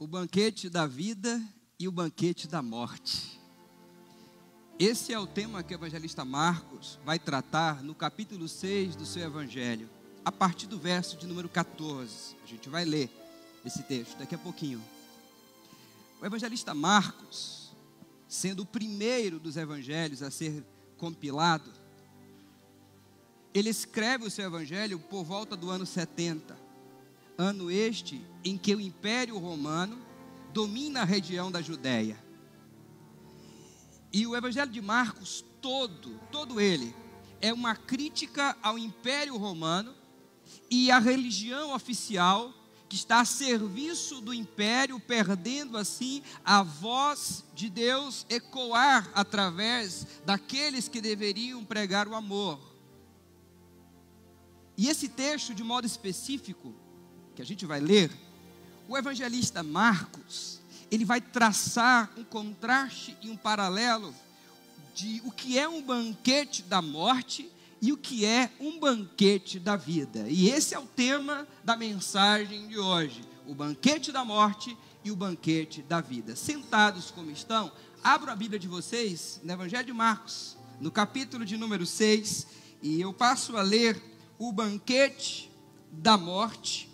O banquete da vida e o banquete da morte. Esse é o tema que o evangelista Marcos vai tratar no capítulo 6 do seu evangelho, a partir do verso de número 14. A gente vai ler esse texto daqui a pouquinho. O evangelista Marcos, sendo o primeiro dos evangelhos a ser compilado, ele escreve o seu evangelho por volta do ano 70, ano este em que o Império Romano domina a região da Judéia. E o evangelho de Marcos todo ele, é uma crítica ao Império Romano e à religião oficial que está a serviço do Império, perdendo assim a voz de Deus ecoar através daqueles que deveriam pregar o amor. E esse texto, de modo específico, que a gente vai ler, o evangelista Marcos, ele vai traçar um contraste e um paralelo de o que é um banquete da morte e o que é um banquete da vida. E esse é o tema da mensagem de hoje, o banquete da morte e o banquete da vida. Sentados como estão, abram a Bíblia de vocês no Evangelho de Marcos, no capítulo de número 6, e eu passo a ler o banquete da morte.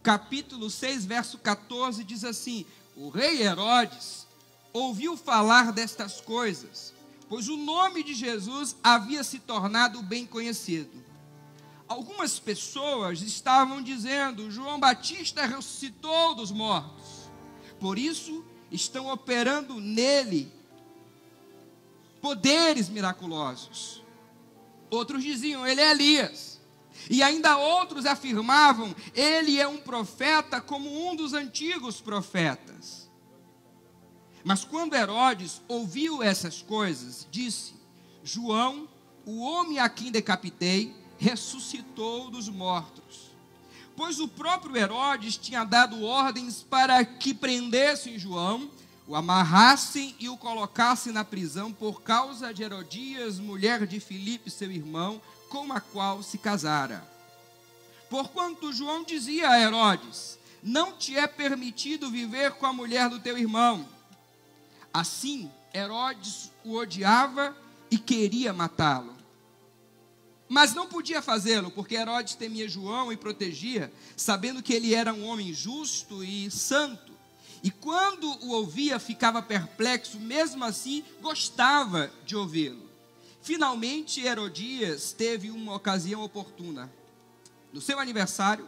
Capítulo 6, verso 14, diz assim: o rei Herodes ouviu falar destas coisas, pois o nome de Jesus havia se tornado bem conhecido. Algumas pessoas estavam dizendo: João Batista ressuscitou dos mortos, por isso estão operando nele poderes miraculosos. Outros diziam: ele é Elias. E ainda outros afirmavam: ele é um profeta como um dos antigos profetas. Mas quando Herodes ouviu essas coisas, disse: João, o homem a quem decapitei, ressuscitou dos mortos. Pois o próprio Herodes tinha dado ordens para que prendessem João, o amarrassem e o colocassem na prisão por causa de Herodias, mulher de Filipe, seu irmão, com a qual se casara. Porquanto João dizia a Herodes: não te é permitido viver com a mulher do teu irmão. Assim, Herodes o odiava e queria matá-lo. Mas não podia fazê-lo, porque Herodes temia João e protegia, sabendo que ele era um homem justo e santo. E quando o ouvia, ficava perplexo, mesmo assim, gostava de ouvi-lo. Finalmente, Herodias teve uma ocasião oportuna. No seu aniversário,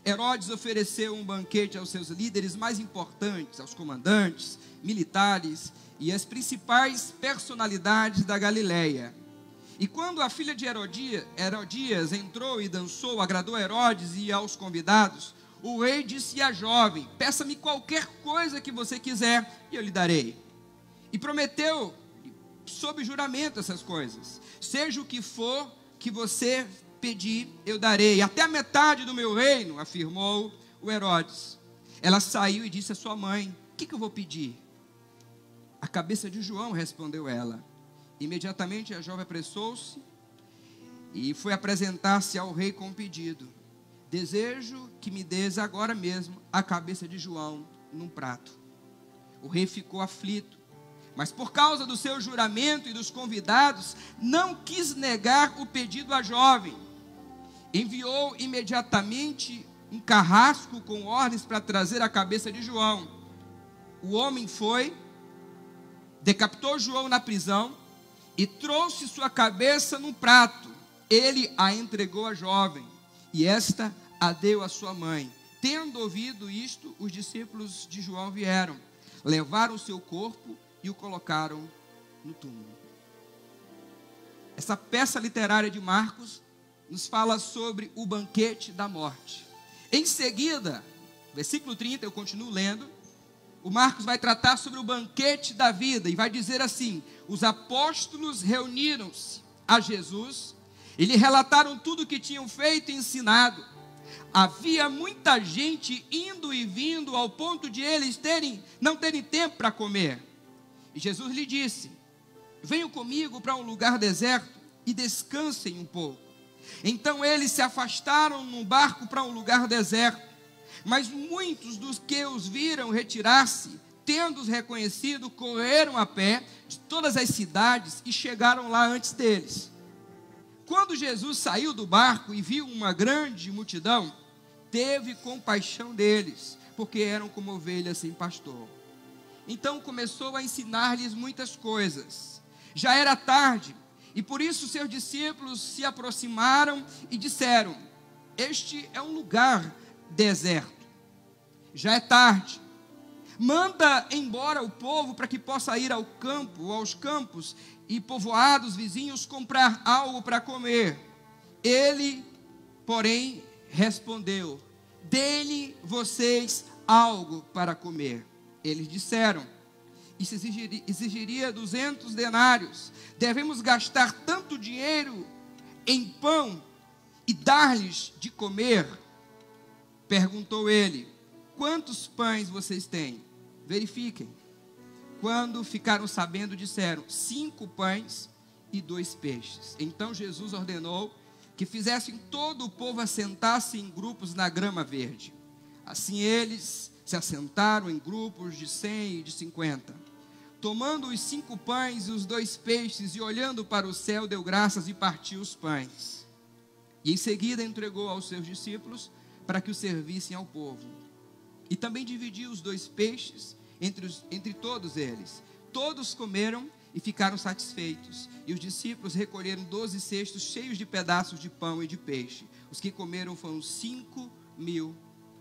Herodes ofereceu um banquete aos seus líderes mais importantes, aos comandantes, militares e as principais personalidades da Galileia. E quando a filha de Herodias entrou e dançou, agradou a Herodes e aos convidados, o rei disse à jovem: peça-me qualquer coisa que você quiser e eu lhe darei. E prometeu sob juramento essas coisas: seja o que for que você pedir, eu darei, até a metade do meu reino, afirmou o Herodes. Ela saiu e disse à sua mãe: o que eu vou pedir? A cabeça de João, respondeu ela. Imediatamente a jovem apressou-se e foi apresentar-se ao rei com um pedido: desejo que me des agora mesmo a cabeça de João num prato. O rei ficou aflito, mas por causa do seu juramento e dos convidados, não quis negar o pedido à jovem. Enviou imediatamente um carrasco com ordens para trazer a cabeça de João. O homem foi, decapitou João na prisão e trouxe sua cabeça num prato. Ele a entregou à jovem e esta a deu à sua mãe. Tendo ouvido isto, os discípulos de João vieram, levaram o seu corpo e o colocaram no túmulo. Essa peça literária de Marcos nos fala sobre o banquete da morte. Em seguida, versículo 30, eu continuo lendo, o Marcos vai tratar sobre o banquete da vida e vai dizer assim: os apóstolos reuniram-se a Jesus e lhe relataram tudo o que tinham feito e ensinado. Havia muita gente indo e vindo ao ponto de eles não terem tempo para comer. E Jesus lhe disse: venham comigo para um lugar deserto e descansem um pouco. Então eles se afastaram num barco para um lugar deserto. Mas muitos dos que os viram retirar-se, tendo-os reconhecido, correram a pé de todas as cidades e chegaram lá antes deles. Quando Jesus saiu do barco e viu uma grande multidão, teve compaixão deles, porque eram como ovelhas sem pastor. Então começou a ensinar-lhes muitas coisas. Já era tarde, e por isso seus discípulos se aproximaram e disseram: este é um lugar deserto. Já é tarde. Manda embora o povo para que possa ir ao campo, ou aos campos e povoados vizinhos comprar algo para comer. Ele, porém, respondeu: dê-lhe vocês algo para comer. Eles disseram: isso exigiria 200 denários. Devemos gastar tanto dinheiro em pão e dar-lhes de comer? Perguntou ele: quantos pães vocês têm? Verifiquem. Quando ficaram sabendo, disseram: 5 pães e 2 peixes. Então Jesus ordenou que fizessem todo o povo assentar-se em grupos na grama verde. Assim eles se assentaram em grupos de 100 e de 50. Tomando os 5 pães e os 2 peixes e olhando para o céu, deu graças e partiu os pães. E em seguida entregou aos seus discípulos para que o servissem ao povo. E também dividiu os 2 peixes entre todos eles. Todos comeram e ficaram satisfeitos. E os discípulos recolheram 12 cestos cheios de pedaços de pão e de peixe. Os que comeram foram 5.000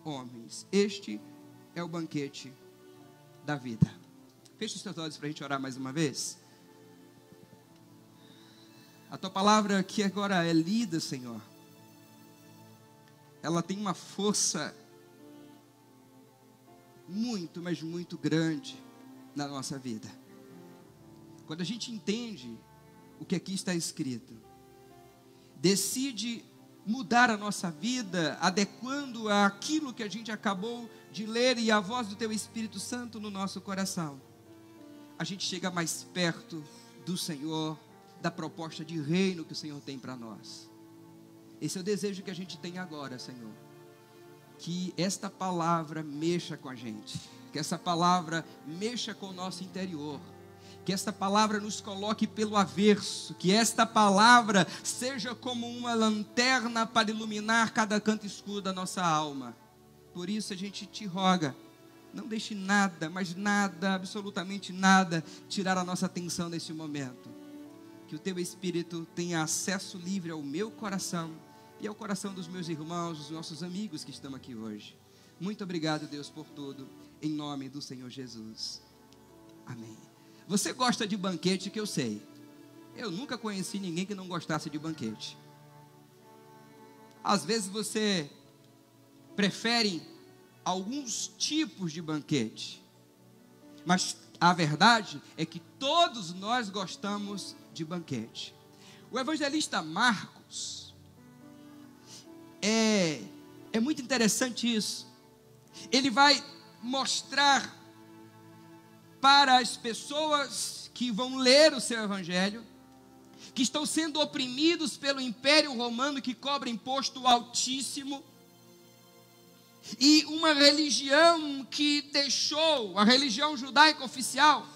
homens. Este é o banquete da vida. Feche os teus olhos para a gente orar mais uma vez. A tua palavra que agora é lida, Senhor, ela tem uma força muito, mas muito grande na nossa vida. Quando a gente entende o que aqui está escrito, decide mudar a nossa vida, adequando àquilo que a gente acabou de ler e a voz do Teu Espírito Santo no nosso coração, a gente chega mais perto do Senhor, da proposta de reino que o Senhor tem para nós. Esse é o desejo que a gente tem agora, Senhor. Que esta palavra mexa com a gente, que essa palavra mexa com o nosso interior, que esta palavra nos coloque pelo avesso, que esta palavra seja como uma lanterna para iluminar cada canto escuro da nossa alma. Por isso a gente te roga, não deixe nada, mas nada, absolutamente nada, tirar a nossa atenção neste momento. Que o Teu Espírito tenha acesso livre ao meu coração e ao coração dos meus irmãos, dos nossos amigos que estão aqui hoje. Muito obrigado, Deus, por tudo, em nome do Senhor Jesus. Amém. Você gosta de banquete, que eu sei. Eu nunca conheci ninguém que não gostasse de banquete. Às vezes você prefere alguns tipos de banquete, mas a verdade é que todos nós gostamos de banquete. O evangelista Marcos, é muito interessante isso. Ele vai mostrar para as pessoas que vão ler o seu evangelho, que estão sendo oprimidos pelo Império Romano, que cobra imposto altíssimo, e uma religião que deixou, a religião judaica oficial,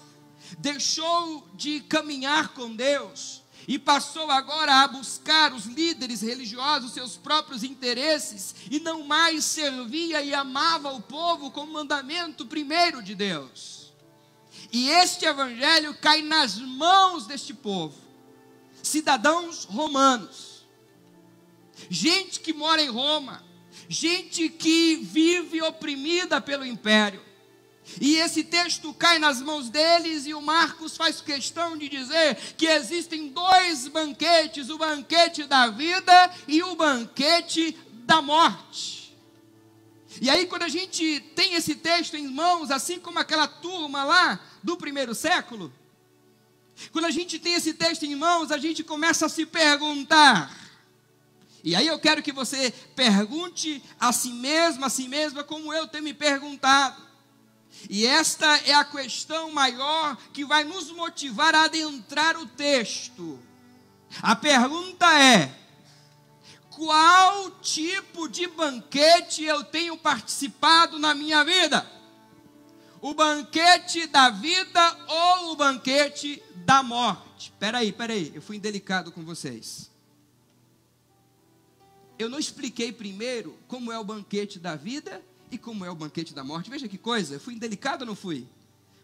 deixou de caminhar com Deus, e passou agora a buscar os líderes religiosos, seus próprios interesses, e não mais servia e amava o povo como mandamento primeiro de Deus. E este evangelho cai nas mãos deste povo, cidadãos romanos, gente que mora em Roma, gente que vive oprimida pelo império. E esse texto cai nas mãos deles, e o Marcos faz questão de dizer que existem 2 banquetes, o banquete da vida e o banquete da morte. E aí, quando a gente tem esse texto em mãos, assim como aquela turma lá do primeiro século, quando a gente tem esse texto em mãos, a gente começa a se perguntar. E aí eu quero que você pergunte a si mesma, como eu tenho me perguntado. E esta é a questão maior que vai nos motivar a adentrar o texto. A pergunta é: qual tipo de banquete eu tenho participado na minha vida? O banquete da vida ou o banquete da morte? Espera aí, eu fui indelicado com vocês. Eu não expliquei primeiro como é o banquete da vida e como é o banquete da morte. Veja que coisa, eu fui indelicado ou não fui?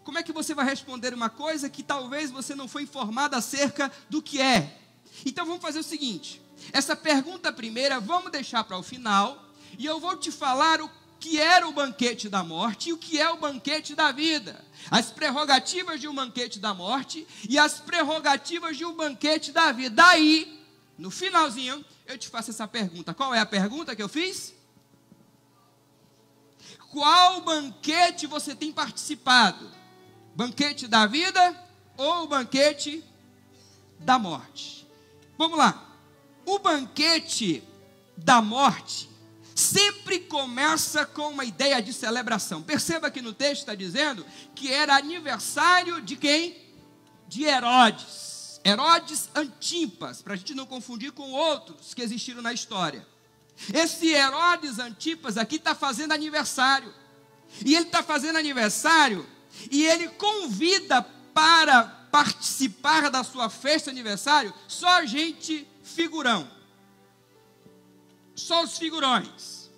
Como é que você vai responder uma coisa que talvez você não foi informado acerca do que é? Então vamos fazer o seguinte, essa pergunta primeira vamos deixar para o final, e eu vou te falar o que era o banquete da morte e o que é o banquete da vida. As prerrogativas de um banquete da morte e as prerrogativas de um banquete da vida. Daí, no finalzinho, eu te faço essa pergunta. Qual é a pergunta que eu fiz? Qual banquete você tem participado? Banquete da vida ou banquete da morte? Vamos lá. O banquete da morte sempre começa com uma ideia de celebração. Perceba que no texto está dizendo que era aniversário de quem? De Herodes. Herodes Antipas, para a gente não confundir com outros que existiram na história. Esse Herodes Antipas aqui está fazendo aniversário. E ele está fazendo aniversário e ele convida para participar da sua festa de aniversário só gente figurão. Só os figurões.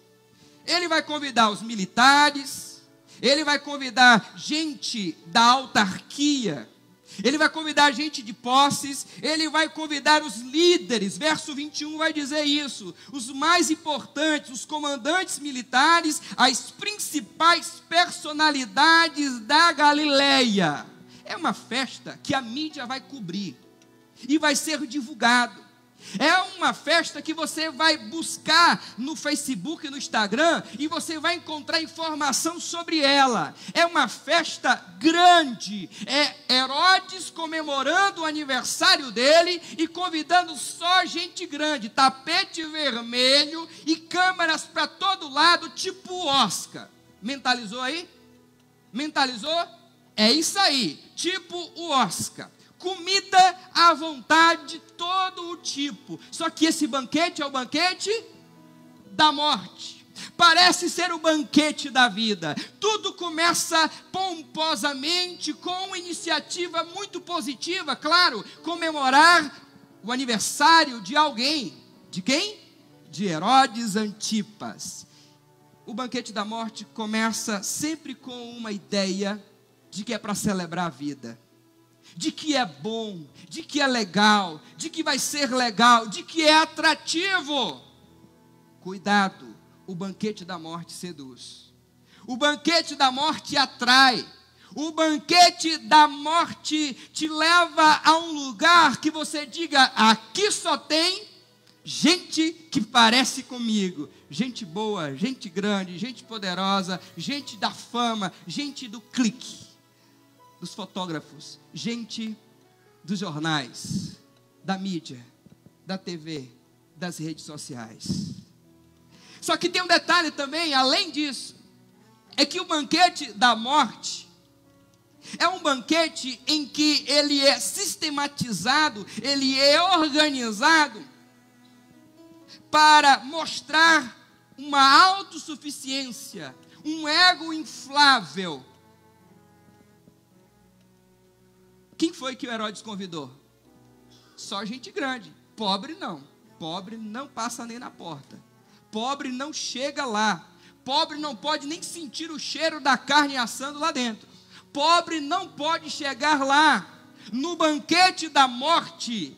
Ele vai convidar os militares, ele vai convidar gente da autarquia, ele vai convidar gente de posses, ele vai convidar os líderes, verso 21 vai dizer isso, os mais importantes, os comandantes militares, as principais personalidades da Galileia. É uma festa que a mídia vai cobrir e vai ser divulgado. É uma festa que você vai buscar no Facebook e no Instagram e você vai encontrar informação sobre ela. É uma festa grande. É Herodes comemorando o aniversário dele e convidando só gente grande, tapete vermelho e câmeras para todo lado, tipo Oscar. Mentalizou aí? Mentalizou? É isso aí, tipo o Oscar. Comida à vontade, todo o tipo. Só que esse banquete é o banquete da morte. Parece ser o banquete da vida. Tudo começa pomposamente, com uma iniciativa muito positiva, claro, comemorar o aniversário de alguém. De quem? De Herodes Antipas. O banquete da morte começa sempre com uma ideia de que é para celebrar a vida. De que é bom, de que é legal, de que vai ser legal, de que é atrativo. Cuidado, o banquete da morte seduz. O banquete da morte atrai. O banquete da morte te leva a um lugar que você diga, aqui só tem gente que parece comigo. Gente boa, gente grande, gente poderosa, gente da fama, gente do clique. Dos fotógrafos, gente dos jornais, da mídia, da TV, das redes sociais. Só que tem um detalhe também, além disso, é que o banquete da morte é um banquete em que ele é sistematizado, ele é organizado para mostrar uma autossuficiência, um ego inflável. Quem foi que o Herodes convidou? Só gente grande. Pobre não passa nem na porta. Pobre não chega lá. Pobre não pode nem sentir o cheiro da carne assando lá dentro. Pobre não pode chegar lá. No banquete da morte,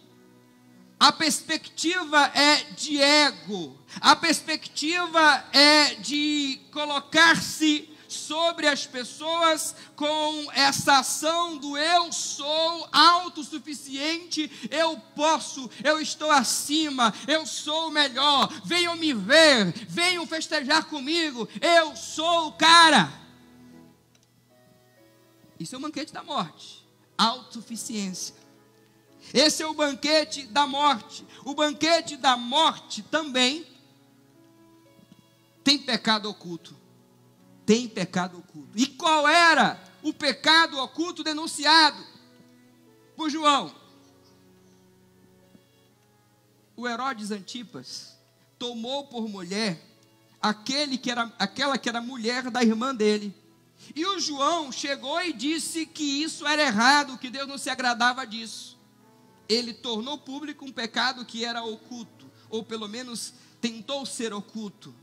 a perspectiva é de ego. A perspectiva é de colocar-se sobre as pessoas com essa ação do eu sou autossuficiente, eu posso, eu estou acima, eu sou o melhor, venham me ver, venham festejar comigo, eu sou o cara. Isso é o banquete da morte, autossuficiência. Esse é o banquete da morte. O banquete da morte também tem pecado oculto. Tem pecado oculto. E qual era o pecado oculto denunciado por João? O Herodes Antipas tomou por mulher aquela que era mulher da irmã dele. E o João chegou e disse que isso era errado, que Deus não se agradava disso. Ele tornou público um pecado que era oculto, ou pelo menos tentou ser oculto,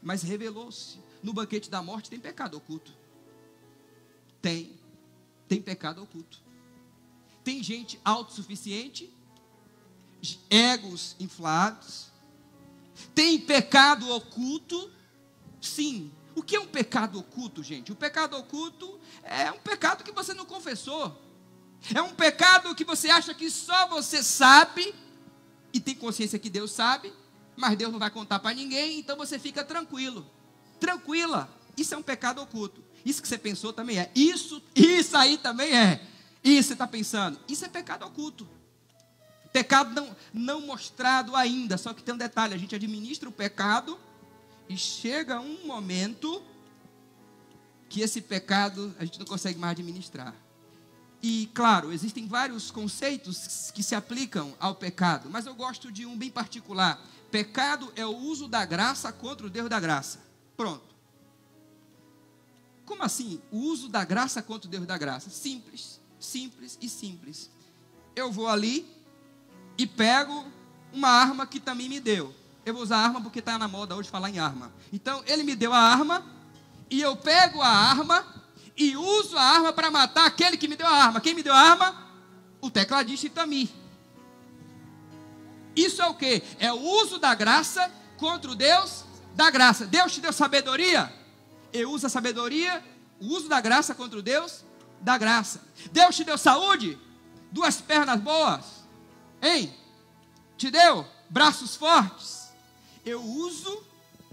mas revelou-se. No banquete da morte tem pecado oculto. Tem pecado oculto. Tem gente autossuficiente, egos inflados. Tem pecado oculto, sim. O que é um pecado oculto, gente? O pecado oculto é um pecado que você não confessou. É um pecado que você acha que só você sabe, e tem consciência que Deus sabe, mas Deus não vai contar para ninguém, então você fica tranquilo, tranquila. Isso é um pecado oculto. Isso que você pensou também é. Isso aí também é. Isso você está pensando. Isso é pecado oculto. Pecado não mostrado ainda. Só que tem um detalhe: a gente administra o pecado e chega um momento que esse pecado a gente não consegue mais administrar. E claro, existem vários conceitos que se aplicam ao pecado, mas eu gosto de um bem particular. Pecado é o uso da graça contra o Deus da graça. Pronto. Como assim? O uso da graça contra o Deus da graça? Simples, simples e simples. Eu vou ali e pego uma arma que também me deu. Eu vou usar arma porque está na moda hoje falar em arma. Então, ele me deu a arma, e eu pego a arma e uso a arma para matar aquele que me deu a arma. Quem me deu a arma? O tecladista Itami. Isso é o quê? É o uso da graça contra o Deus da graça. Deus te deu sabedoria? Eu uso a sabedoria, o uso da graça contra o Deus da graça. Deus te deu saúde? 2 pernas boas? Hein? Te deu braços fortes? Eu uso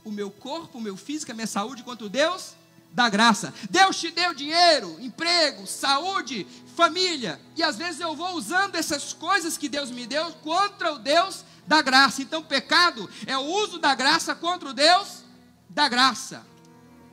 o meu corpo, o meu físico, a minha saúde contra o Deus da graça. Deus te deu dinheiro, emprego, saúde, família. E às vezes eu vou usando essas coisas que Deus me deu contra o Deus da graça. Então pecado é o uso da graça contra o Deus da graça.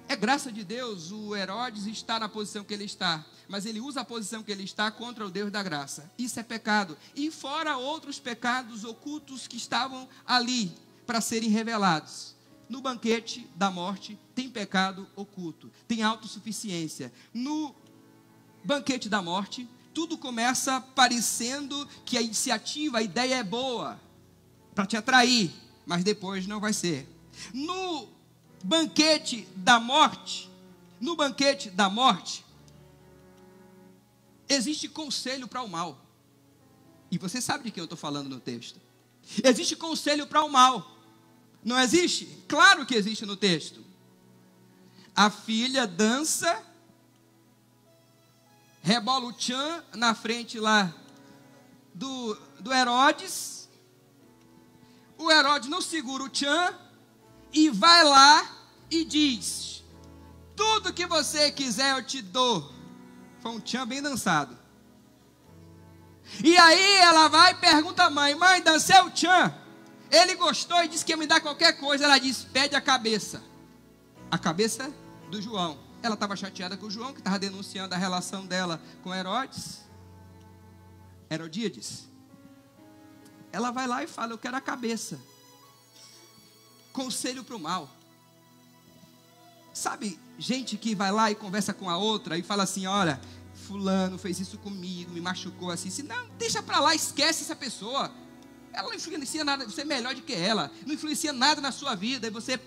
É graça de Deus o Herodes está na posição que ele está, mas ele usa a posição que ele está contra o Deus da graça. Isso é pecado. E fora outros pecados ocultos que estavam ali para serem revelados. No banquete da morte tem pecado oculto, tem autossuficiência. No banquete da morte, tudo começa parecendo que a iniciativa, a ideia é boa, para te atrair, mas depois não vai ser. No banquete da morte, existe conselho para o mal. E você sabe de quem eu estou falando no texto. Existe conselho para o mal. Não existe? Claro que existe no texto. A filha dança, rebola o tchan na frente lá do Herodes. O Herodes não segura o tchan e vai lá e diz: tudo que você quiser eu te dou. Foi um tchan bem dançado. E aí ela vai e pergunta à mãe: mãe, dancei o tchan. Ele gostou e disse que ia me dar qualquer coisa. Ela disse: pede a cabeça do João. Ela estava chateada com o João, que estava denunciando a relação dela com Herodíades. Ela vai lá e fala: eu quero a cabeça. Conselho para o mal. Sabe, gente que vai lá e conversa com a outra e fala assim: olha, fulano fez isso comigo, me machucou assim. Não, deixa para lá, esquece essa pessoa. Ela não influencia nada, você é melhor do que ela. Não influencia nada na sua vida. E você,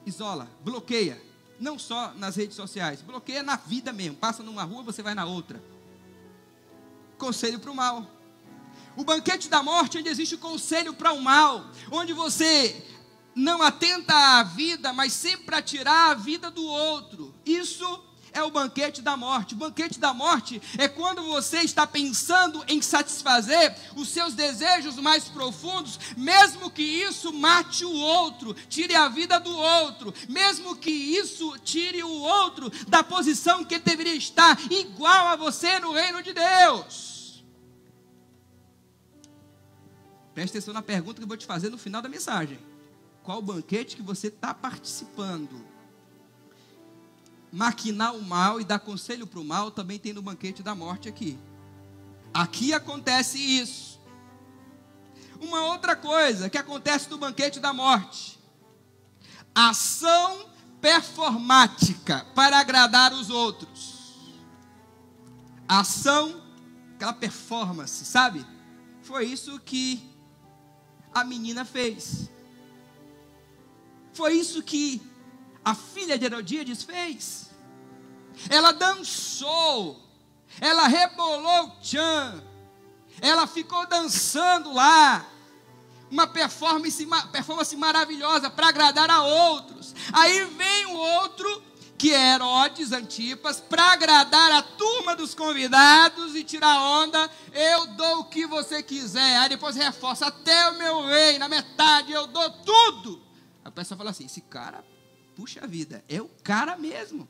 isola, bloqueia. Não só nas redes sociais, bloqueia na vida mesmo. Passa numa rua, você vai na outra. Conselho para o mal. O banquete da morte, onde existe o conselho para o mal, onde você não atenta à vida, mas sempre para tirar a vida do outro. Isso é o banquete da morte. O banquete da morte é quando você está pensando em satisfazer os seus desejos mais profundos, mesmo que isso mate o outro, tire a vida do outro, mesmo que isso tire o outro da posição que ele deveria estar, igual a você no reino de Deus. Preste atenção na pergunta que eu vou te fazer no final da mensagem. Qual o banquete que você está participando? Maquinar o mal e dar conselho para o mal também tem no banquete da morte aqui. Aqui acontece isso. uma outra coisa que acontece no banquete da morte: ação performática para agradar os outros. Ação, aquela performance, sabe? Foi isso que a menina fez. Foi isso que a filha de Herodíades fez. Ela dançou, ela rebolou o tchan, ela ficou dançando lá, uma performance maravilhosa para agradar a outros. Aí vem o outro, que é Herodes Antipas, para agradar a turma dos convidados e tirar onda. Eu dou o que você quiser. Aí depois reforça: até o meu rei, na metade eu dou tudo. Aí o pessoal fala assim: esse cara, puxa vida, é o cara mesmo.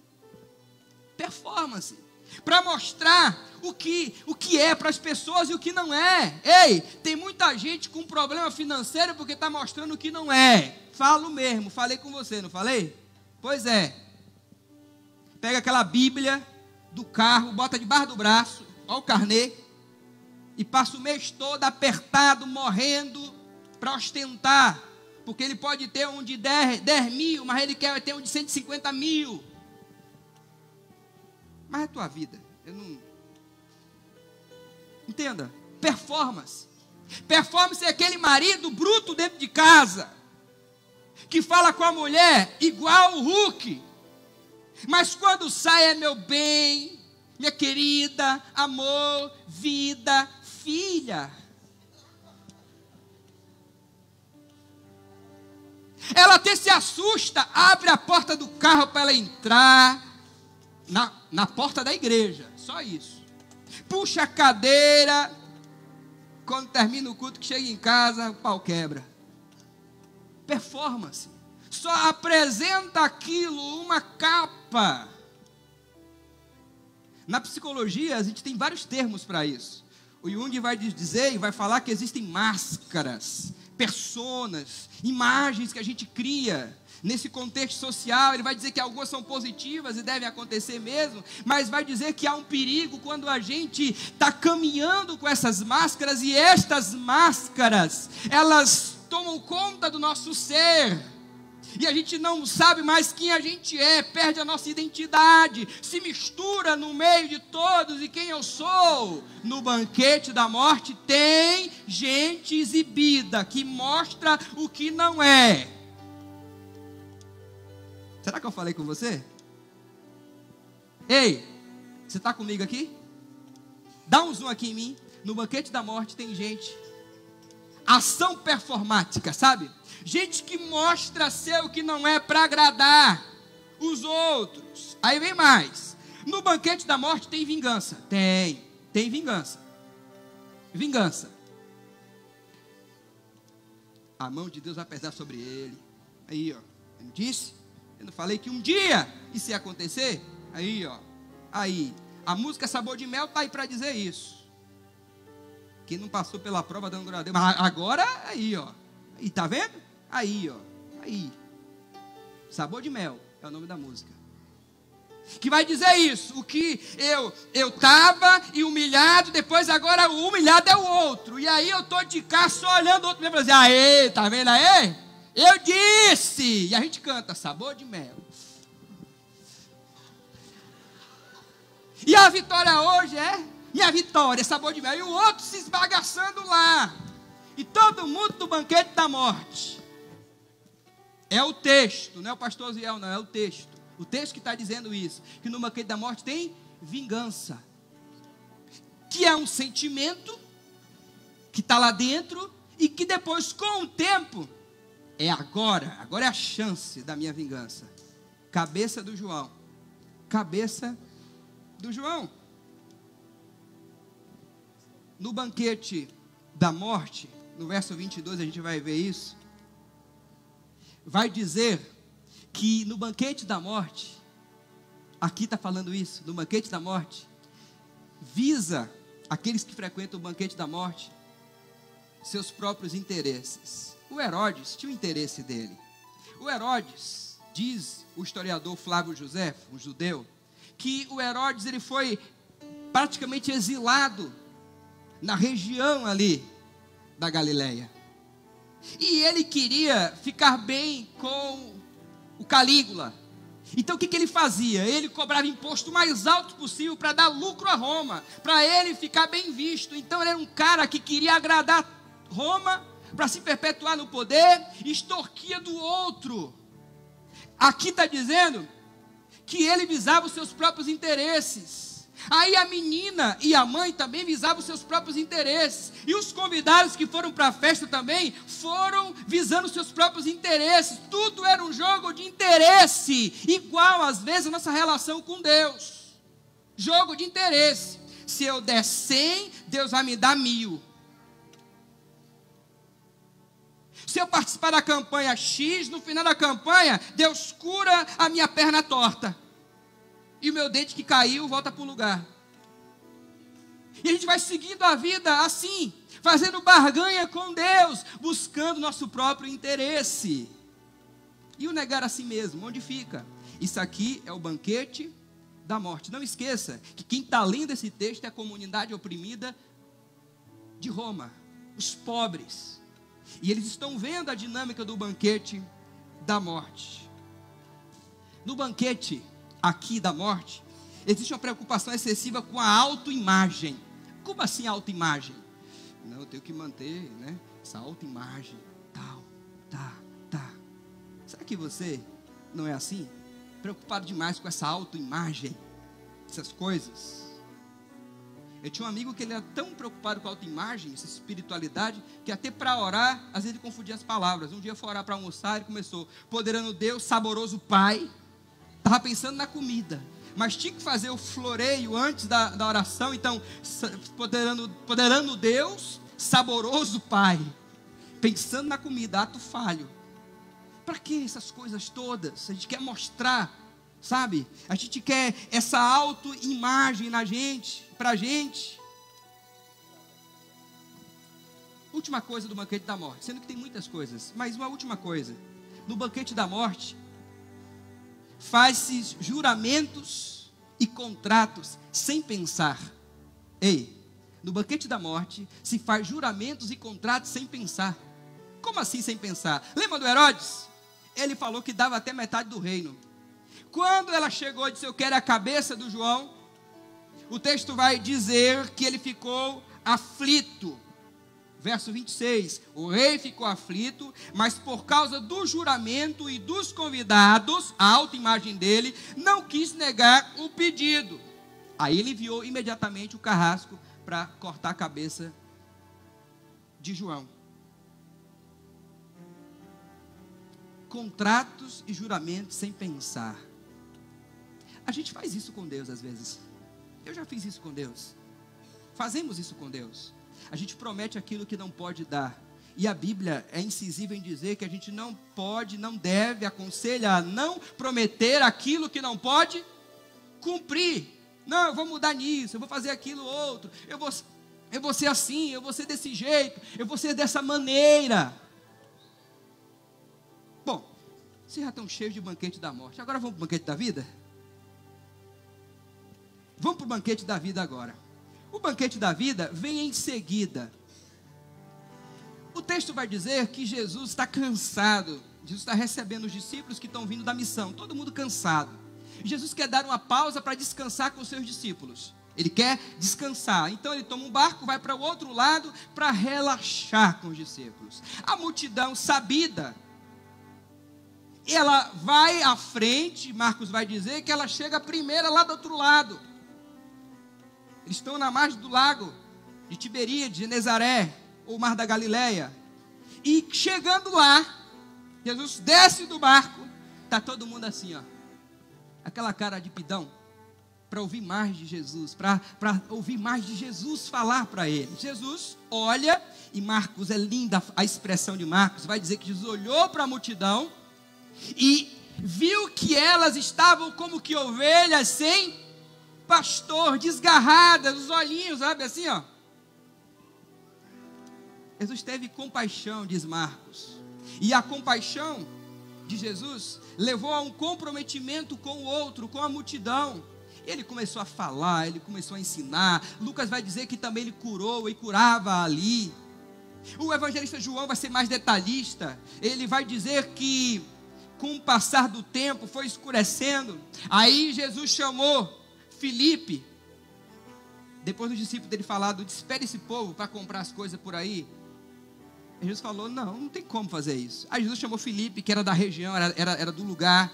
Performance, para mostrar o que é para as pessoas e o que não é. Ei, tem muita gente com problema financeiro porque está mostrando o que não é. Falo mesmo, falei com você, não falei? Pois é. Pega aquela Bíblia do carro, bota debaixo do braço, olha o carnê, e passa o mês todo apertado, morrendo, para ostentar, porque ele pode ter um de 10 mil, mas ele quer ter um de 150 mil. Mas é a tua vida. Eu não... Entenda, performance. Performance é aquele marido bruto dentro de casa, que fala com a mulher igual o Hulk, mas quando sai é meu bem, minha querida, amor, vida, filha. Ela até se assusta, abre a porta do carro para ela entrar na porta da igreja, só isso. Puxa a cadeira, quando termina o culto, que chega em casa, o pau quebra. Performance. Só apresenta aquilo, uma capa. Na psicologia, a gente tem vários termos para isso. O Jung vai dizer e vai falar que existem máscaras, personas, imagens que a gente cria nesse contexto social. Ele vai dizer que algumas são positivas e devem acontecer mesmo, mas vai dizer que há um perigo quando a gente está caminhando com essas máscaras, e estas máscaras, elas tomam conta do nosso ser, e a gente não sabe mais quem a gente é, perde a nossa identidade, se mistura no meio de todos. E quem eu sou? No banquete da morte tem gente exibida, que mostra o que não é. Será que eu falei com você? Ei, você está comigo aqui? Dá um zoom aqui em mim. No banquete da morte tem gente, ação performática, sabe? Gente que mostra ser o que não é para agradar os outros. Aí vem mais. No banquete da morte tem vingança. Tem vingança. Vingança. A mão de Deus vai pesar sobre ele. Aí, ó. Eu não disse? Eu não falei que um dia isso ia acontecer? Aí, ó. Aí. A música Sabor de Mel está aí para dizer isso. Quem não passou pela prova dando glória a Deus. Mas agora, aí, ó. E tá vendo? Aí, ó. Aí. Sabor de Mel é o nome da música. Que vai dizer isso. O que eu estava e humilhado, depois agora o humilhado é o outro. E aí eu estou de cá só olhando o outro mesmo e dizer: aê, tá vendo aí? Eu disse. E a gente canta Sabor de Mel. E a vitória hoje é minha vitória, sabor de mel. E o outro se esbagaçando lá. E todo mundo no banquete da morte. É o texto, não é o pastor Ziel, não, é o texto. O texto que está dizendo isso, que no banquete da morte tem vingança, que é um sentimento que está lá dentro e que depois, com o tempo, é agora é a chance da minha vingança. Cabeça do João. Cabeça do João. No banquete da morte, no verso 22 a gente vai ver isso. Vai dizer que no banquete da morte, aqui está falando isso, no banquete da morte, visa aqueles que frequentam o banquete da morte, seus próprios interesses. O Herodes tinha o interesse dele. O Herodes, diz o historiador Flávio José, um judeu, que o Herodes ele foi praticamente exilado na região ali da Galileia. E ele queria ficar bem com o Calígula. Então o que ele fazia? Ele cobrava imposto mais alto possível para dar lucro a Roma, para ele ficar bem visto. Então ele era um cara que queria agradar Roma para se perpetuar no poder, extorquia do outro. Aqui está dizendo que ele visava os seus próprios interesses. Aí a menina e a mãe também visavam os seus próprios interesses. E os convidados que foram para a festa também foram visando os seus próprios interesses. Tudo era um jogo de interesse, igual às vezes a nossa relação com Deus. Jogo de interesse. Se eu der 100, Deus vai me dar 1000. Se eu participar da campanha X, no final da campanha, Deus cura a minha perna torta. E o meu dente que caiu volta para o lugar. E a gente vai seguindo a vida assim, fazendo barganha com Deus, buscando nosso próprio interesse. E o negar a si mesmo, onde fica? Isso aqui é o banquete da morte. Não esqueça que quem está lendo esse texto é a comunidade oprimida de Roma, os pobres. E eles estão vendo a dinâmica do banquete da morte. No banquete aqui da morte, existe uma preocupação excessiva com a autoimagem. Como assim autoimagem? Não, eu tenho que manter, né, essa autoimagem, tal, tá. Será que você não é assim? Preocupado demais com essa autoimagem, essas coisas? Eu tinha um amigo que ele era tão preocupado com a autoimagem, essa espiritualidade, que até para orar, às vezes ele confundia as palavras. Um dia foi orar para almoçar, ele começou, poderoso Deus, saboroso Pai. Estava pensando na comida, mas tinha que fazer o floreio antes da oração. Então, poderando Deus, saboroso Pai, pensando na comida, ato falho. Para que essas coisas todas? A gente quer mostrar, sabe? A gente quer essa autoimagem na gente, para a gente. Última coisa do banquete da morte, sendo que tem muitas coisas, mas uma última coisa. No banquete da morte, faz-se juramentos e contratos sem pensar. Ei, no banquete da morte se faz juramentos e contratos sem pensar. Como assim sem pensar? Lembra do Herodes? Ele falou que dava até metade do reino. Quando ela chegou e disse, eu quero a cabeça do João, o texto vai dizer que ele ficou aflito. Verso 26, o rei ficou aflito, mas por causa do juramento e dos convidados, a autoimagem dele, não quis negar o pedido. Aí ele enviou imediatamente o carrasco para cortar a cabeça de João. Contratos e juramentos sem pensar. A gente faz isso com Deus às vezes. Eu já fiz isso com Deus. Fazemos isso com Deus. A gente promete aquilo que não pode dar. E a Bíblia é incisiva em dizer que a gente não pode, não deve, aconselha a não prometer aquilo que não pode cumprir. Não, eu vou mudar nisso, eu vou fazer aquilo outro, eu vou ser assim, eu vou ser desse jeito, eu vou ser dessa maneira. Bom, vocês já estão cheios de banquete da morte. Agora vamos para o banquete da vida? Vamos para o banquete da vida agora. O banquete da vida vem em seguida. O texto vai dizer que Jesus está cansado. Jesus está recebendo os discípulos que estão vindo da missão. Todo mundo cansado. Jesus quer dar uma pausa para descansar com os seus discípulos. Ele quer descansar. Então ele toma um barco, vai para o outro lado para relaxar com os discípulos. A multidão sabida, ela vai à frente. Marcos vai dizer que ela chega primeiro lá do outro lado. Eles estão na margem do lago de Tiberíades, de Genezaré, ou Mar da Galileia. E chegando lá, Jesus desce do barco, está todo mundo assim, ó, aquela cara de pidão, para ouvir mais de Jesus, para ouvir mais de Jesus falar para ele. Jesus olha, e Marcos, é linda a expressão de Marcos, vai dizer que Jesus olhou para a multidão e viu que elas estavam como que ovelhas sem pastor, desgarradas, os olhinhos, sabe assim, ó. Jesus teve compaixão, diz Marcos. E a compaixão de Jesus levou a um comprometimento com o outro, com a multidão. Ele começou a falar, ele começou a ensinar. Lucas vai dizer que também ele curou e curava ali. O evangelista João vai ser mais detalhista. Ele vai dizer que com o passar do tempo foi escurecendo. Aí Jesus chamou Filipe, depois do discípulo dele falado, despede esse povo para comprar as coisas por aí. Jesus falou, não tem como fazer isso. Aí Jesus chamou Filipe, que era da região, era do lugar,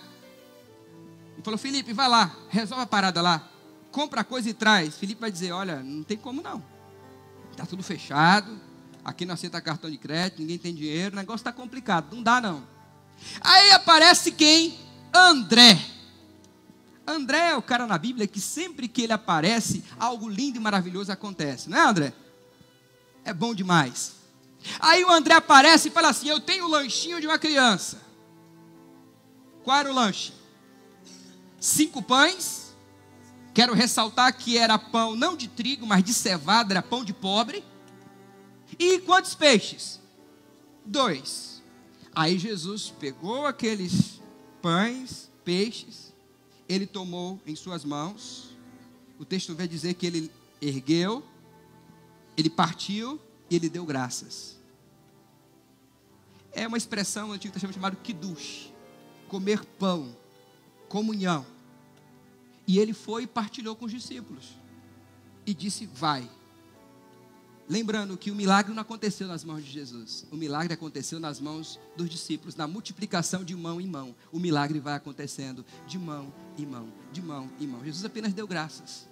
e falou, Filipe, vai lá, resolve a parada lá, compra a coisa e traz. Filipe vai dizer, olha, não tem como não, está tudo fechado, aqui não aceita cartão de crédito, ninguém tem dinheiro, o negócio está complicado, não dá não. Aí aparece quem? André. André é o cara na Bíblia que sempre que ele aparece, algo lindo e maravilhoso acontece, não é, André? É bom demais. Aí o André aparece e fala assim, eu tenho o lanchinho de uma criança. Qual era o lanche? 5 pães, quero ressaltar que era pão não de trigo, mas de cevada, era pão de pobre. E quantos peixes? 2. Aí Jesus pegou aqueles pães, peixes, ele tomou em suas mãos, o texto vai dizer que ele ergueu, ele partiu e ele deu graças. É uma expressão no Antigo Testamento chamada kiddush, comer pão, comunhão. E ele foi e partilhou com os discípulos e disse, vai. Lembrando que o milagre não aconteceu nas mãos de Jesus, o milagre aconteceu nas mãos dos discípulos, na multiplicação de mão em mão. O milagre vai acontecendo de mão em mão, de mão em mão. Jesus apenas deu graças,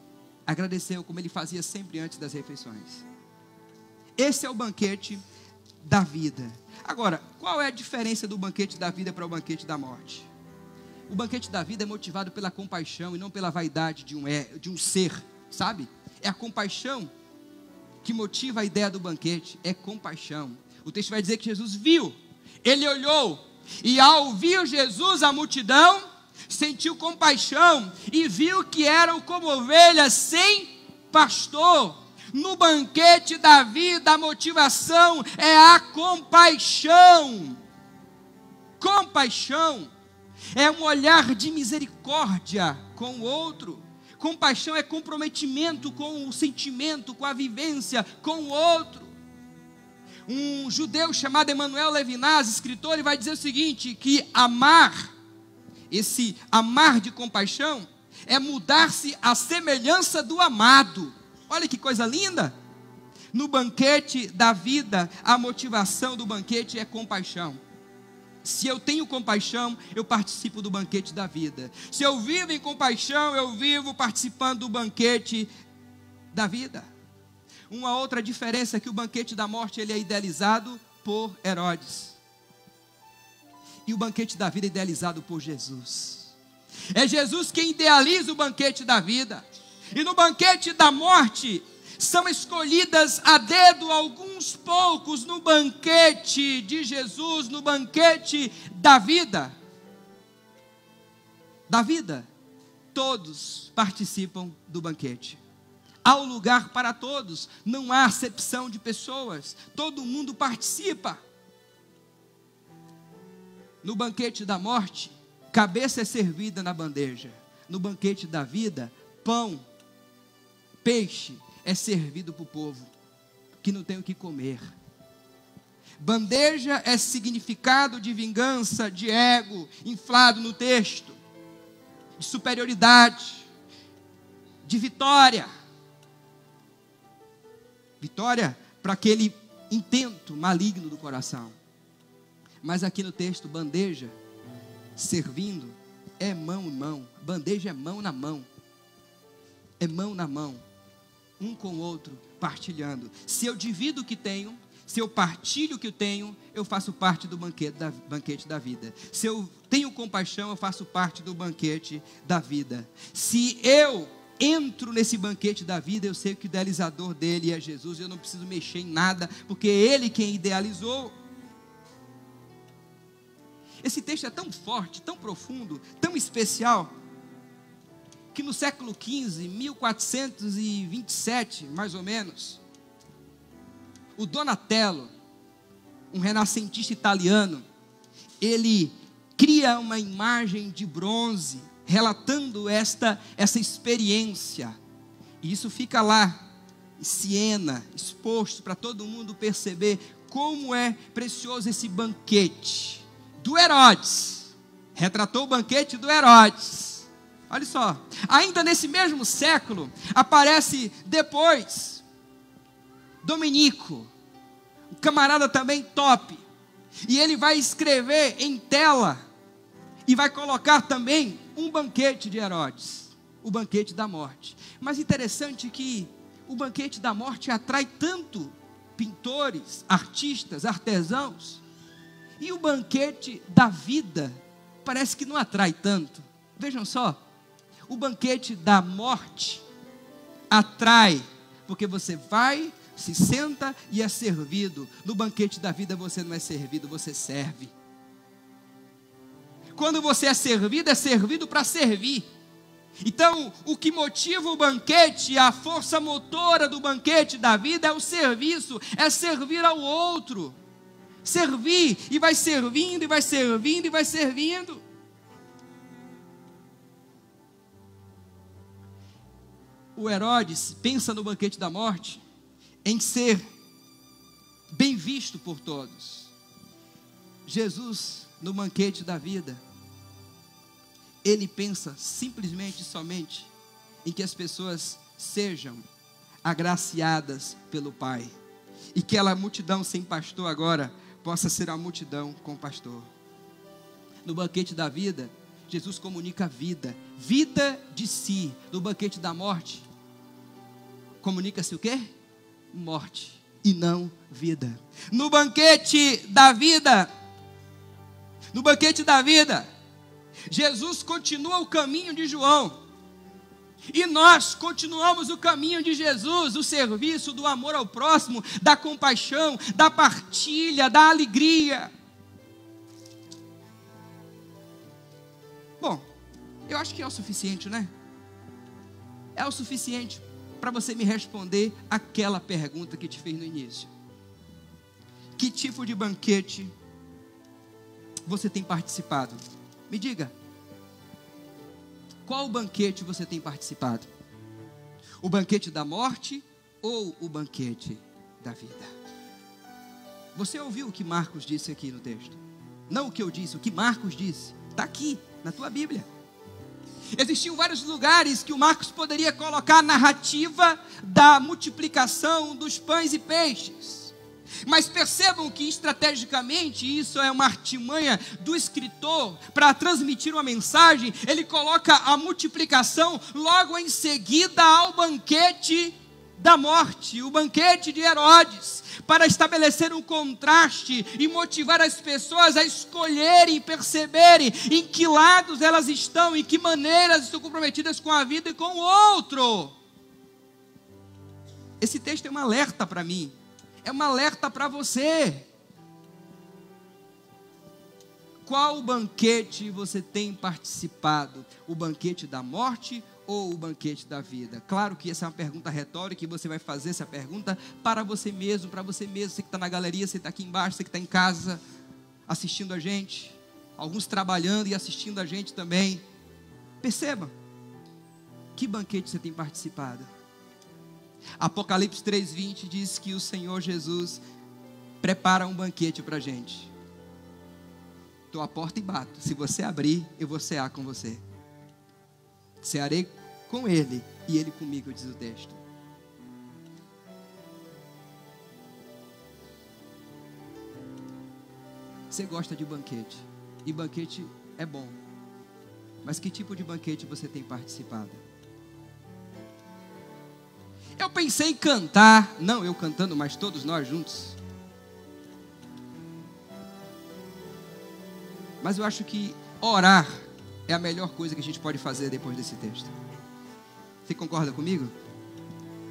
agradeceu como ele fazia sempre antes das refeições. Esse é o banquete da vida. Agora, qual é a diferença do banquete da vida para o banquete da morte? O banquete da vida é motivado pela compaixão e não pela vaidade de um ser, sabe? É a compaixão que motiva a ideia do banquete, é compaixão. O texto vai dizer que Jesus viu, ele olhou, e ao ver Jesus, a multidão, sentiu compaixão, e viu que eram como ovelhas sem pastor. No banquete da vida, a motivação é a compaixão. Compaixão é um olhar de misericórdia com o outro. Compaixão é comprometimento com o sentimento, com a vivência, com o outro. Um judeu chamado Emmanuel Levinas, escritor, ele vai dizer o seguinte, que amar, esse amar de compaixão, é mudar-se à semelhança do amado. Olha que coisa linda. No banquete da vida, a motivação do banquete é compaixão. Se eu tenho compaixão, eu participo do banquete da vida. Se eu vivo em compaixão, eu vivo participando do banquete da vida. Uma outra diferença é que o banquete da morte ele é idealizado por Herodes. E o banquete da vida é idealizado por Jesus. É Jesus quem idealiza o banquete da vida. E no banquete da morte, são escolhidas a dedo alguns poucos. No banquete de Jesus, no banquete da vida, todos participam do banquete. Há um lugar para todos, não há acepção de pessoas, todo mundo participa. No banquete da morte, cabeça é servida na bandeja. No banquete da vida, pão, peixe é servido para o povo que não tem o que comer. Bandeja é significado de vingança, de ego, inflado no texto, de superioridade, de vitória. Vitória para aquele intento maligno do coração. Mas aqui no texto, bandeja, servindo, é mão em mão. Bandeja é mão na mão. É mão na mão. Um com o outro, partilhando. Se eu divido o que tenho, se eu partilho o que eu tenho, eu faço parte do banquete da vida. Se eu tenho compaixão, eu faço parte do banquete da vida. Se eu entro nesse banquete da vida, eu sei que o idealizador dele é Jesus, eu não preciso mexer em nada, porque é Ele quem idealizou. Esse texto é tão forte, tão profundo, tão especial, que no século XV, 1427, mais ou menos, o Donatello, um renascentista italiano, ele cria uma imagem de bronze, relatando essa experiência, e isso fica lá, em Siena, exposto para todo mundo perceber como é precioso esse banquete do Herodes. Retratou o banquete do Herodes. Olha só, ainda nesse mesmo século, aparece depois Dominico, um camarada também top, e ele vai escrever em tela, e vai colocar também um banquete de Herodes, o banquete da morte. Mas interessante que o banquete da morte atrai tanto pintores, artistas, artesãos, e o banquete da vida parece que não atrai tanto. Vejam só, o banquete da morte atrai, porque você vai, se senta e é servido. No banquete da vida você não é servido, você serve. Quando você é servido para servir. Então, o que motiva o banquete, a força motora do banquete da vida é o serviço, é servir ao outro. Servir, e vai servindo, e vai servindo, e vai servindo. O Herodes pensa no banquete da morte em ser bem visto por todos. Jesus, no banquete da vida, ele pensa simplesmente, somente, em que as pessoas sejam agraciadas pelo Pai, e que aquela multidão sem pastor agora possa ser uma multidão com pastor. No banquete da vida, Jesus comunica vida, vida de si. No banquete da morte, comunica-se o quê? Morte, e não vida. No banquete da vida, Jesus continua o caminho de João, e nós continuamos o caminho de Jesus, o serviço, do amor ao próximo, da compaixão, da partilha, da alegria. Bom, eu acho que é o suficiente, né? É o suficiente para você me responder aquela pergunta que te fiz no início. Que tipo de banquete você tem participado? Me diga, qual banquete você tem participado? O banquete da morte ou o banquete da vida? Você ouviu o que Marcos disse aqui no texto? Não o que eu disse, o que Marcos disse. Está aqui, na tua Bíblia. Existiam vários lugares que o Marcos poderia colocar a narrativa da multiplicação dos pães e peixes. Mas percebam que estrategicamente isso é uma artimanha do escritor para transmitir uma mensagem. Ele coloca a multiplicação logo em seguida ao banquete da morte, o banquete de Herodes, para estabelecer um contraste e motivar as pessoas a escolherem e perceberem em que lados elas estão, em que maneiras estão comprometidas com a vida e com o outro. Esse texto é um alerta para mim, é um alerta para você. Qual banquete você tem participado? O banquete da morte ou o banquete da vida? Claro que essa é uma pergunta retórica, e você vai fazer essa pergunta para você mesmo, você que está na galeria, você está aqui embaixo, você que está em casa assistindo a gente, alguns trabalhando e assistindo a gente também. Perceba, que banquete você tem participado? Apocalipse 3:20 diz que o Senhor Jesus prepara um banquete para a gente. Estou à porta e bato. Se você abrir, eu vou cear com você. Cearei com ele e ele comigo, diz o texto. Você gosta de banquete, e banquete é bom, mas que tipo de banquete você tem participado? Eu pensei em cantar, não eu cantando, mas todos nós juntos. Mas eu acho que orar é a melhor coisa que a gente pode fazer depois desse texto. Você concorda comigo?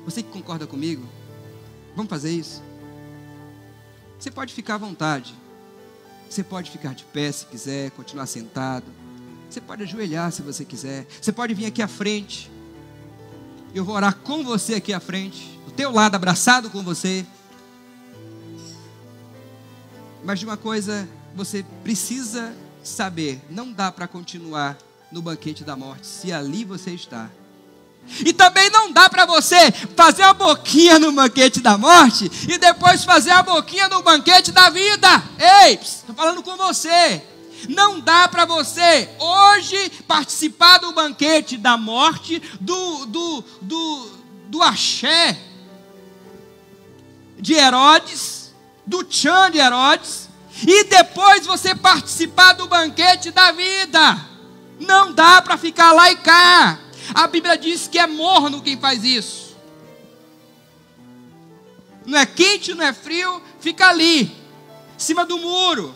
Você que concorda comigo? Vamos fazer isso? Você pode ficar à vontade. Você pode ficar de pé se quiser, continuar sentado. Você pode ajoelhar se você quiser. Você pode vir aqui à frente. Eu vou orar com você aqui à frente, do teu lado, abraçado com você. Mas de uma coisa você precisa saber: não dá para continuar no banquete da morte se ali você está. E também não dá para você fazer a boquinha no banquete da morte e depois fazer a boquinha no banquete da vida. Ei, estou falando com você. Não dá para você hoje participar do banquete da morte, do axé de Herodes, do tchan de Herodes, e depois você participar do banquete da vida. Não dá para ficar lá e cá. A Bíblia diz que é morno quem faz isso. Não é quente, não é frio, fica ali, em cima do muro.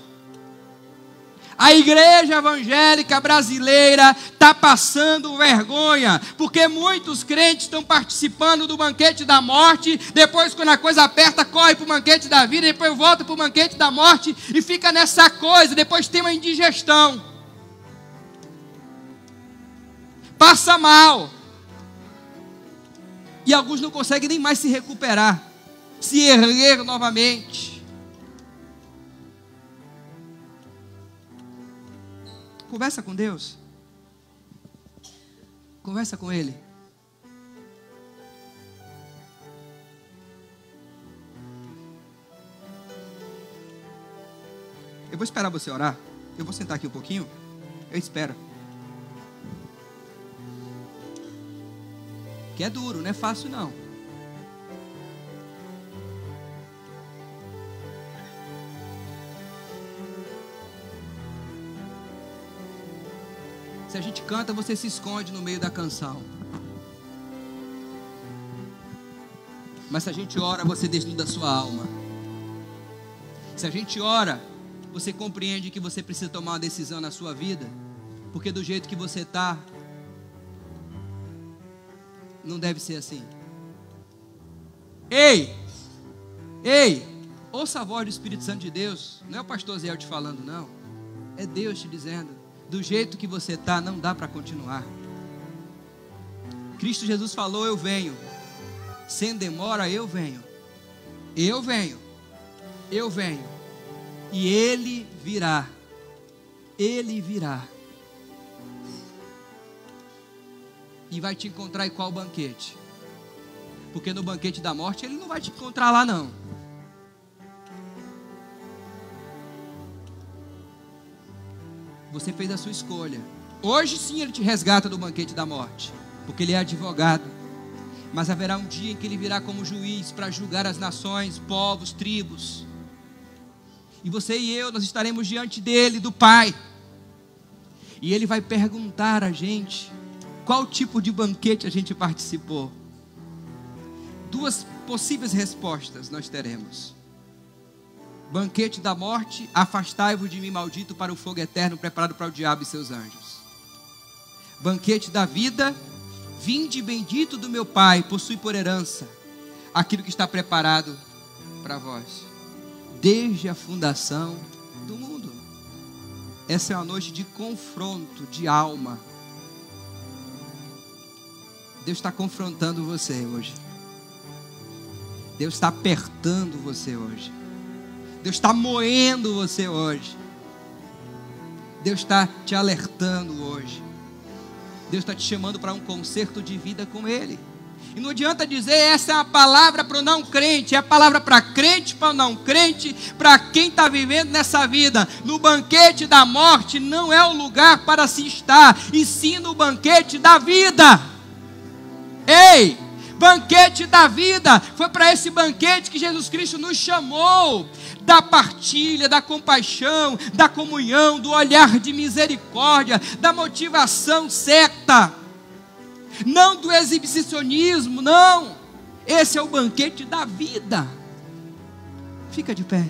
A igreja evangélica brasileira está passando vergonha, porque muitos crentes estão participando do banquete da morte, depois quando a coisa aperta, corre para o banquete da vida, depois volta para o banquete da morte, e fica nessa coisa, depois tem uma indigestão. Passa mal. E alguns não conseguem nem mais se recuperar, se erguer novamente. Conversa com Deus. Conversa com Ele. Eu vou esperar você orar. Eu vou sentar aqui um pouquinho. Eu espero. Que é duro, não é fácil não. Se a gente canta, você se esconde no meio da canção. Mas se a gente ora, você desnuda a sua alma. Se a gente ora, você compreende que você precisa tomar uma decisão na sua vida, porque do jeito que você está, não deve ser assim. Ei, ouça a voz do Espírito Santo de Deus. Não é o pastor Zé te falando, não. É Deus te dizendo: do jeito que você está, não dá para continuar. Cristo Jesus falou: eu venho. Sem demora, eu venho. Eu venho. Eu venho. E Ele virá. Ele virá. E vai te encontrar em qual banquete? Porque no banquete da morte Ele não vai te encontrar lá não. Você fez a sua escolha. Hoje sim Ele te resgata do banquete da morte, porque Ele é advogado. Mas haverá um dia em que Ele virá como juiz para julgar as nações, povos, tribos. E você e eu, nós estaremos diante dEle, do Pai. E Ele vai perguntar a gente qual tipo de banquete a gente participou. Duas possíveis respostas nós teremos. Banquete da morte: afastai-vos de mim, maldito, para o fogo eterno preparado para o diabo e seus anjos. Banquete da vida: vinde bendito do meu Pai, possui por herança aquilo que está preparado para vós, desde a fundação do mundo. Essa é uma noite de confronto de alma. Deus está confrontando você hoje. Deus está apertando você hoje. Deus está moendo você hoje. Deus está te alertando hoje. Deus está te chamando para um concerto de vida com Ele. E não adianta dizer: essa é uma palavra para o não crente. É a palavra para crente, para o não crente, para quem está vivendo nessa vida. No banquete da morte não é o lugar para se estar, e sim no banquete da vida. Ei, banquete da vida. Foi para esse banquete que Jesus Cristo nos chamou. Da partilha, da compaixão, da comunhão, do olhar de misericórdia, da motivação certa. Não do exibicionismo, não. Esse é o banquete da vida. Fica de pé.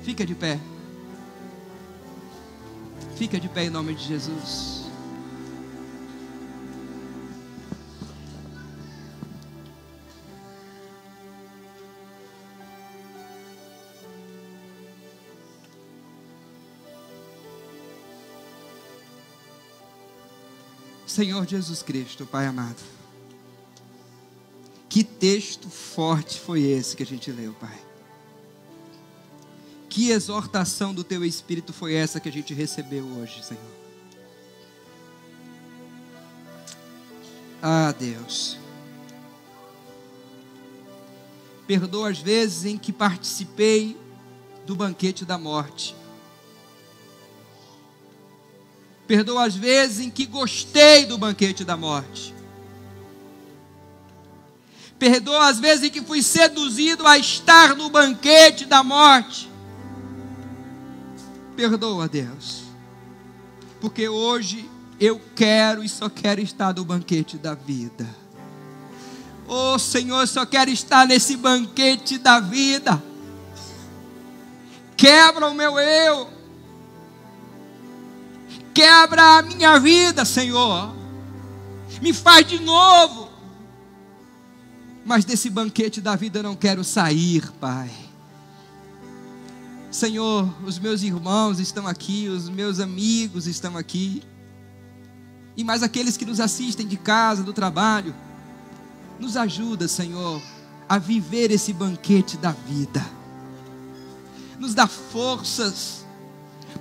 Fica de pé. Fica de pé em nome de Jesus. Senhor Jesus Cristo, Pai amado, que texto forte foi esse que a gente leu, Pai. Que exortação do Teu Espírito foi essa que a gente recebeu hoje, Senhor. Ah, Deus. Perdoa as vezes em que participei do banquete da morte. Perdoa as vezes em que gostei do banquete da morte. Perdoa as vezes em que fui seduzido a estar no banquete da morte. Perdoa, Deus. Porque hoje eu quero e só quero estar no banquete da vida. Oh, Senhor, eu só quero estar nesse banquete da vida. Quebra o meu eu. Quebra a minha vida, Senhor. Me faz de novo. Mas desse banquete da vida eu não quero sair, Pai. Senhor, os meus irmãos estão aqui, os meus amigos estão aqui. E mais aqueles que nos assistem de casa, do trabalho. Nos ajuda, Senhor, a viver esse banquete da vida. Nos dá forças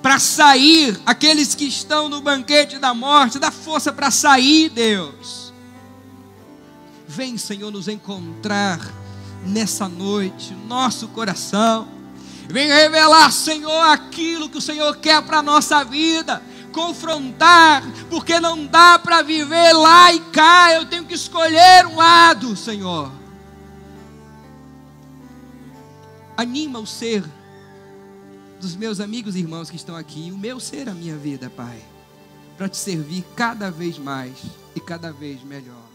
para sair, aqueles que estão no banquete da morte, dá força para sair, Deus. Vem, Senhor, nos encontrar nessa noite, nosso coração. Vem revelar, Senhor, aquilo que o Senhor quer para a nossa vida. Confrontar, porque não dá para viver lá e cá, eu tenho que escolher um lado, Senhor. Anima o ser dos meus amigos e irmãos que estão aqui, o meu ser, a minha vida, Pai, para te servir cada vez mais e cada vez melhor.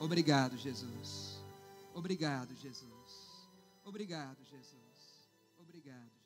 Obrigado, Jesus. Obrigado, Jesus. Obrigado, Jesus.